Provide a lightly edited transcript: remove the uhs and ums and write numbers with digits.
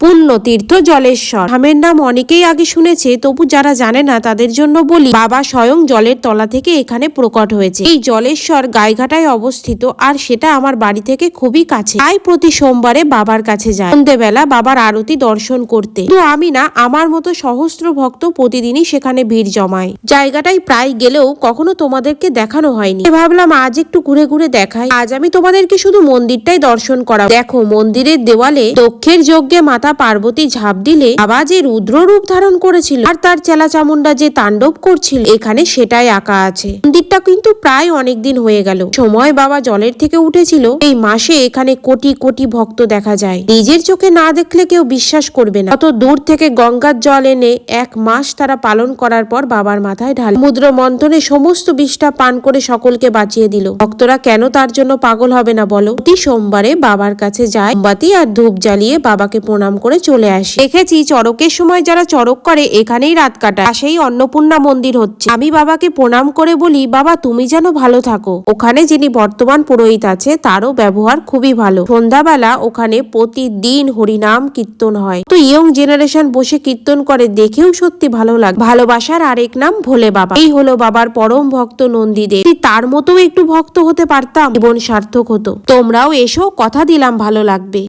পুণ্যতীর্থ জলেশ্বর ধামের নাম অনেকেই আগে শুনেছে, তবু যারা জানে না তাদের জন্য বলি, বাবা স্বয়ং জলের তলা থেকে এখানে প্রকট হয়েছে। এই জলেশ্বর গাইঘাটায় অবস্থিত, আর সেটা আমার বাড়ি থেকে খুবই কাছে। তাই প্রতি সোমবারে বাবার কাছে যায় সন্ধ্যেবেলা বাবার আরতি দর্শন করতে। তো আমি না, আমার মতো সহস্র ভক্ত প্রতিদিনই সেখানে ভিড় জমায়। জায়গাটায় প্রায় গেলেও কখনো তোমাদেরকে দেখানো হয়নি। ভাবলাম আজ একটু ঘুরে ঘুরে দেখাই। আজ আমি তোমাদেরকে শুধু মন্দিরটাই দর্শন করা। দেখো, মন্দিরের দেওয়ালে দক্ষের যজ্ঞে মাতা পার্বতী ঝাঁপ দিলে বাবা যে রুদ্র রূপ ধারণ করেছিল আর তার চেলা চামুন্ডা যে তাণ্ডব করছিল, এখানে সেটাই আঁকা আছে। মন্দিরটা কিন্তু প্রায় অনেকদিন হয়ে গেল। সময় বাবা জলের থেকে উঠেছিল। এই মাসে এখানে কোটি কোটি ভক্ত দেখা যায়। নিজের চোখে না দেখলে কেউ বিশ্বাস করবে না। কত দূর থেকে গঙ্গার জল এনে 1 মাস তারা পালন করার পর বাবার মাথায় ঢাল। সমুদ্র মন্থনে সমস্ত বিষটা পান করে সকলকে বাঁচিয়ে দিল। ভক্তরা কেন তার জন্য পাগল হবে না বলো? প্রতি সোমবারে বাবার কাছে যায়, মোমবাতি আর ধূপ জ্বালিয়ে বাবাকে প্রণাম করে চলে আসি। দেখেছি চড়কের সময় যারা চড়ক করে এখানেই রাত কাটায়। সেই অন্নপূর্ণা মন্দির হচ্ছে। আমি বাবাকে প্রণাম করে বলি, বাবা তুমি যেন ভালো থাকো। ওখানে যিনি বর্তমান পুরোহিত আছে তারও ব্যবহার খুবই ভালো। সন্ধ্যাবেলা ওখানে প্রতিদিন হরিনাম কীর্তন হয়। তো ইয়ং জেনারেশন বসে কীর্তন করে, দেখেও সত্যি ভালো লাগে। ভালোবাসার আরেক নাম ভোলে বাবা। এই হলো বাবার পরম ভক্ত নন্দীদের। তার মতো একটু ভক্ত হতে পারতাম, জীবন সার্থক হতো। তোমরাও এসো, কথা দিলাম ভালো লাগবে।